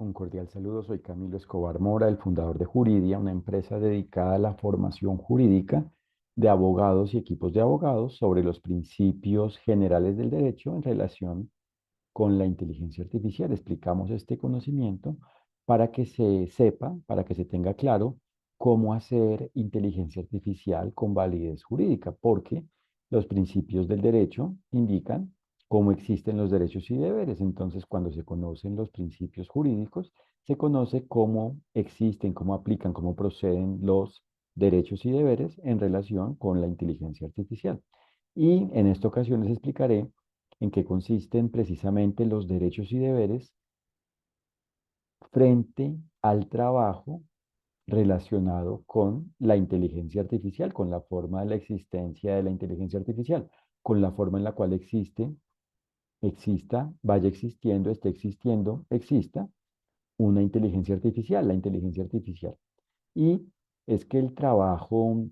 Un cordial saludo, soy Camilo Escobar Mora, el fundador de Juridia, una empresa dedicada a la formación jurídica de abogados y equipos de abogados sobre los principios generales del derecho en relación con la inteligencia artificial. Explicamos este conocimiento para que se sepa, para que se tenga claro cómo hacer inteligencia artificial con validez jurídica, porque los principios del derecho indican cómo existen los derechos y deberes. Entonces, cuando se conocen los principios jurídicos, se conoce cómo existen, cómo aplican, cómo proceden los derechos y deberes en relación con la inteligencia artificial. Y en esta ocasión les explicaré en qué consisten precisamente los derechos y deberes frente al trabajo relacionado con la inteligencia artificial, con la forma de la existencia de la inteligencia artificial, con la forma en la cual existe, exista, vaya existiendo, esté existiendo, exista una inteligencia artificial, la inteligencia artificial. Y es que el trabajo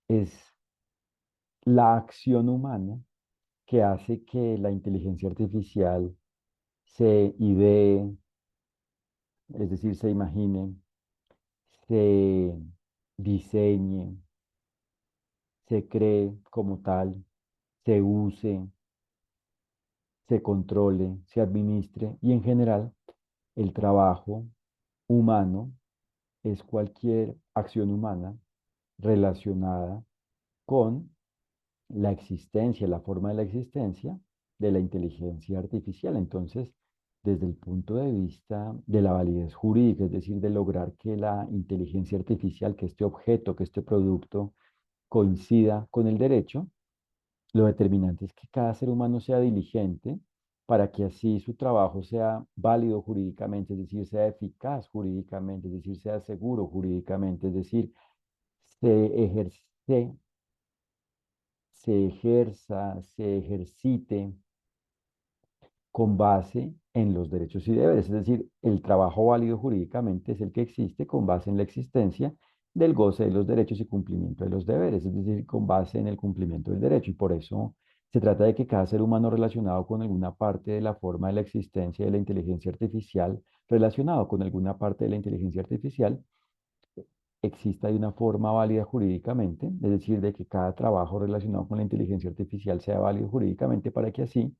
es la acción humana que hace que la inteligencia artificial se idee, es decir, se imagine, se diseñe, se cree como tal, se use, se controle, se administre y en general el trabajo humano es cualquier acción humana relacionada con la existencia, la forma de la existencia de la inteligencia artificial. Entonces, desde el punto de vista de la validez jurídica, es decir, de lograr que la inteligencia artificial, que este objeto, que este producto coincida con el derecho, lo determinante es que cada ser humano sea diligente para que así su trabajo sea válido jurídicamente, es decir, sea eficaz jurídicamente, es decir, sea seguro jurídicamente, es decir, se ejerce, se ejerza, se ejercite con base en los derechos y deberes. Es decir, el trabajo válido jurídicamente es el que existe con base en la existencia del goce de los derechos y cumplimiento de los deberes, es decir, con base en el cumplimiento del derecho. Y por eso se trata de que cada ser humano relacionado con alguna parte de la forma de la existencia de la inteligencia artificial, relacionado con alguna parte de la inteligencia artificial, exista de una forma válida jurídicamente, es decir, de que cada trabajo relacionado con la inteligencia artificial sea válido jurídicamente para que así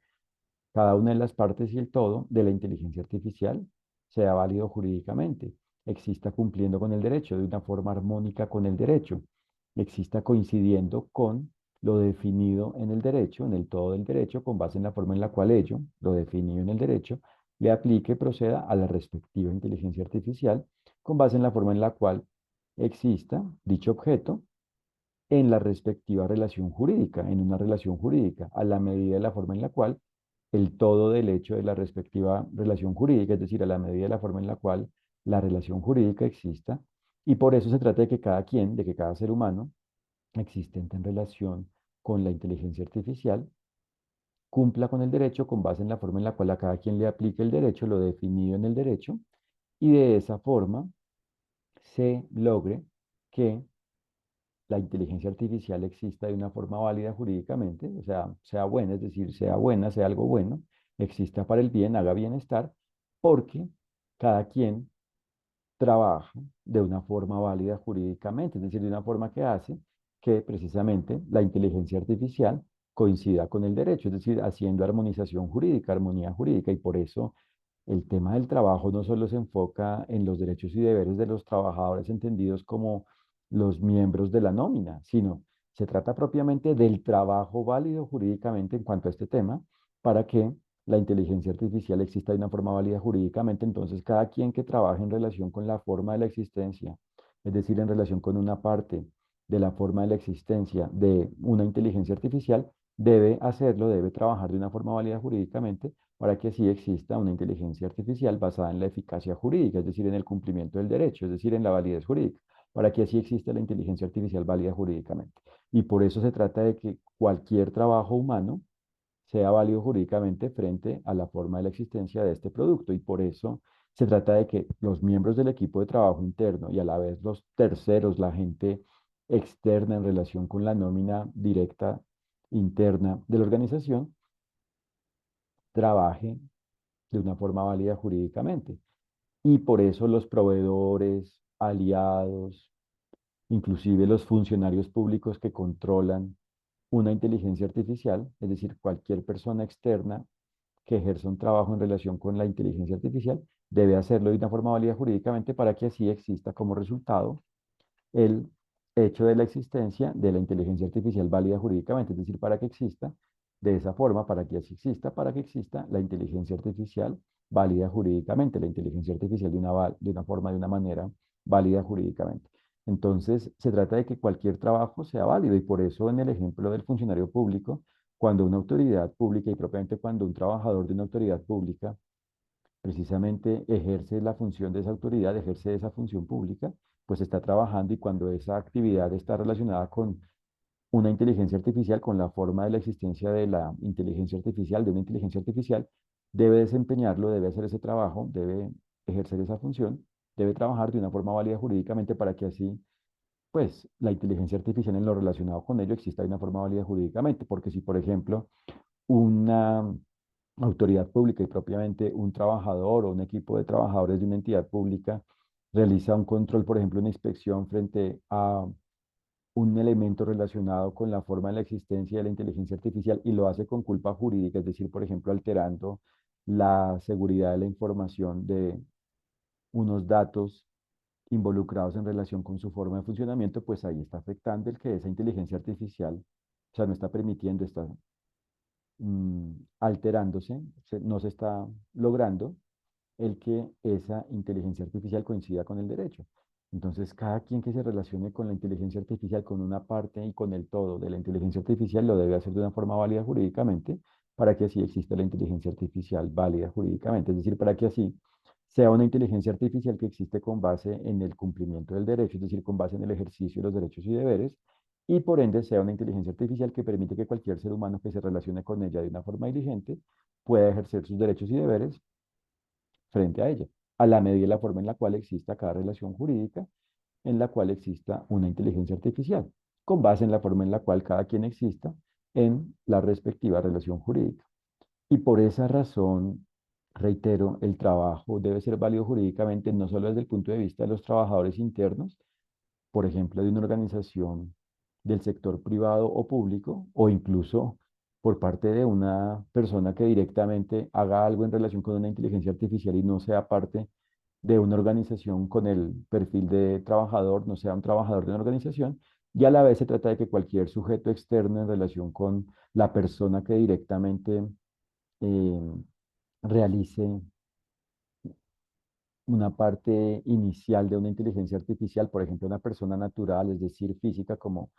cada una de las partes y el todo de la inteligencia artificial sea válido jurídicamente, exista cumpliendo con el derecho de una forma armónica con el derecho, exista coincidiendo con lo definido en el derecho, en el todo del derecho, con base en la forma en la cual ello, lo definido en el derecho, le aplique, proceda a la respectiva inteligencia artificial, con base en la forma en la cual exista dicho objeto en la respectiva relación jurídica, en una relación jurídica, a la medida de la forma en la cual el todo del hecho de la respectiva relación jurídica, es decir, a la medida de la forma en la cual la relación jurídica exista, y por eso se trata de que cada quien, de que cada ser humano existente en relación con la inteligencia artificial, cumpla con el derecho con base en la forma en la cual a cada quien le aplique el derecho, lo definido en el derecho, y de esa forma se logre que la inteligencia artificial exista de una forma válida jurídicamente, o sea, sea buena, es decir, sea buena, sea algo bueno, exista para el bien, haga bienestar, porque cada quien trabaja de una forma válida jurídicamente, es decir, de una forma que hace que precisamente la inteligencia artificial coincida con el derecho, es decir, haciendo armonización jurídica, armonía jurídica, y por eso el tema del trabajo no solo se enfoca en los derechos y deberes de los trabajadores entendidos como los miembros de la nómina, sino se trata propiamente del trabajo válido jurídicamente en cuanto a este tema para que la inteligencia artificial exista de una forma válida jurídicamente. Entonces, cada quien que trabaje en relación con la forma de la existencia, es decir, en relación con una parte de la forma de la existencia de una inteligencia artificial, debe hacerlo, debe trabajar de una forma válida jurídicamente para que así exista una inteligencia artificial basada en la eficacia jurídica, es decir, en el cumplimiento del derecho, es decir, en la validez jurídica, para que así exista la inteligencia artificial válida jurídicamente. Y por eso se trata de que cualquier trabajo humano sea válido jurídicamente frente a la forma de la existencia de este producto. Y por eso se trata de que los miembros del equipo de trabajo interno y a la vez los terceros, la gente externa en relación con la nómina directa interna de la organización, trabaje de una forma válida jurídicamente. y por eso los proveedores, aliados, inclusive los funcionarios públicos que controlan una inteligencia artificial, es decir, cualquier persona externa que ejerza un trabajo en relación con la inteligencia artificial, debe hacerlo de una forma válida jurídicamente para que así exista como resultado el hecho de la existencia de la inteligencia artificial válida jurídicamente, es decir, para que exista de esa forma, para que así exista, para que exista la inteligencia artificial válida jurídicamente, la inteligencia artificial de una forma, de una manera válida jurídicamente. Entonces, se trata de que cualquier trabajo sea válido y por eso en el ejemplo del funcionario público, cuando una autoridad pública y propiamente cuando un trabajador de una autoridad pública precisamente ejerce la función de esa autoridad, ejerce esa función pública, pues está trabajando y cuando esa actividad está relacionada con una inteligencia artificial, con la forma de la existencia de la inteligencia artificial, de una inteligencia artificial, debe desempeñarlo, debe hacer ese trabajo, debe ejercer esa función, debe trabajar de una forma válida jurídicamente para que así, pues, la inteligencia artificial en lo relacionado con ello exista de una forma válida jurídicamente. Porque si, por ejemplo, una autoridad pública y propiamente un trabajador o un equipo de trabajadores de una entidad pública realiza un control, por ejemplo, una inspección frente a un elemento relacionado con la forma de la existencia de la inteligencia artificial y lo hace con culpa jurídica, es decir, por ejemplo, alterando la seguridad de la información de unos datos involucrados en relación con su forma de funcionamiento, pues ahí está afectando el que esa inteligencia artificial, o sea, no está permitiendo, está alterándose, no se está logrando el que esa inteligencia artificial coincida con el derecho. Entonces, cada quien que se relacione con la inteligencia artificial, con una parte y con el todo de la inteligencia artificial, lo debe hacer de una forma válida jurídicamente para que así exista la inteligencia artificial válida jurídicamente. Es decir, para que así sea una inteligencia artificial que existe con base en el cumplimiento del derecho, es decir, con base en el ejercicio de los derechos y deberes, y por ende sea una inteligencia artificial que permite que cualquier ser humano que se relacione con ella de una forma diligente pueda ejercer sus derechos y deberes frente a ella, a la medida y la forma en la cual exista cada relación jurídica en la cual exista una inteligencia artificial, con base en la forma en la cual cada quien exista en la respectiva relación jurídica. Y por esa razón, reitero, el trabajo debe ser válido jurídicamente no solo desde el punto de vista de los trabajadores internos, por ejemplo, de una organización del sector privado o público, o incluso por parte de una persona que directamente haga algo en relación con una inteligencia artificial y no sea parte de una organización con el perfil de trabajador, no sea un trabajador de una organización, y a la vez se trata de que cualquier sujeto externo en relación con la persona que directamente eh, realice una parte inicial de una inteligencia artificial, por ejemplo, una persona natural, es decir, física, como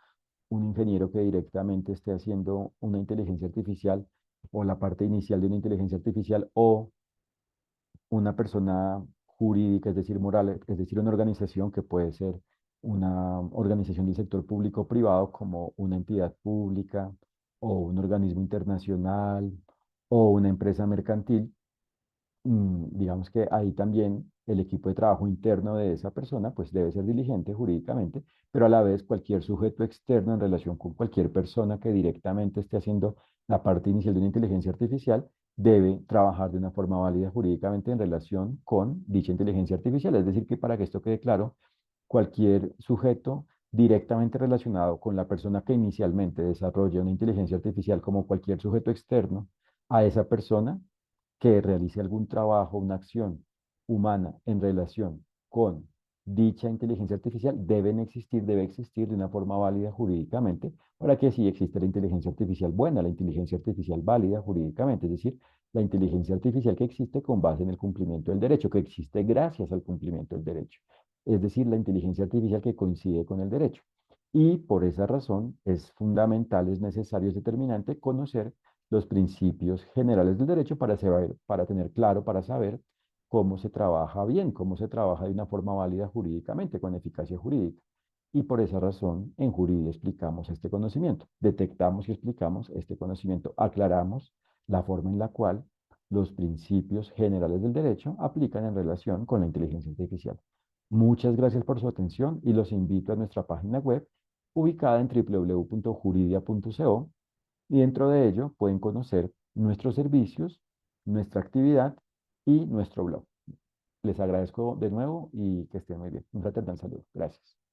un ingeniero que directamente esté haciendo una inteligencia artificial o la parte inicial de una inteligencia artificial o una persona jurídica, es decir, moral, es decir, una organización que puede ser una organización del sector público o privado como una entidad pública o un organismo internacional o una empresa mercantil. Digamos que ahí también el equipo de trabajo interno de esa persona pues debe ser diligente jurídicamente, pero a la vez cualquier sujeto externo en relación con cualquier persona que directamente esté haciendo la parte inicial de una inteligencia artificial debe trabajar de una forma válida jurídicamente en relación con dicha inteligencia artificial. Es decir, que para que esto quede claro, cualquier sujeto directamente relacionado con la persona que inicialmente desarrolla una inteligencia artificial como cualquier sujeto externo a esa persona que realice algún trabajo, una acción humana en relación con dicha inteligencia artificial debe existir de una forma válida jurídicamente para que así exista la inteligencia artificial buena, la inteligencia artificial válida jurídicamente, es decir, la inteligencia artificial que existe con base en el cumplimiento del derecho, que existe gracias al cumplimiento del derecho, es decir, la inteligencia artificial que coincide con el derecho. Y por esa razón es fundamental, es necesario, es determinante conocer los principios generales del derecho para saber, para tener claro, para saber cómo se trabaja bien, cómo se trabaja de una forma válida jurídicamente, con eficacia jurídica. Y por esa razón, en Jurídica explicamos este conocimiento, detectamos y explicamos este conocimiento, aclaramos la forma en la cual los principios generales del derecho aplican en relación con la inteligencia artificial. Muchas gracias por su atención y los invito a nuestra página web ubicada en www.juridia.co y dentro de ello pueden conocer nuestros servicios, nuestra actividad y nuestro blog. Les agradezco de nuevo y que estén muy bien. Un fraternal saludo. Gracias.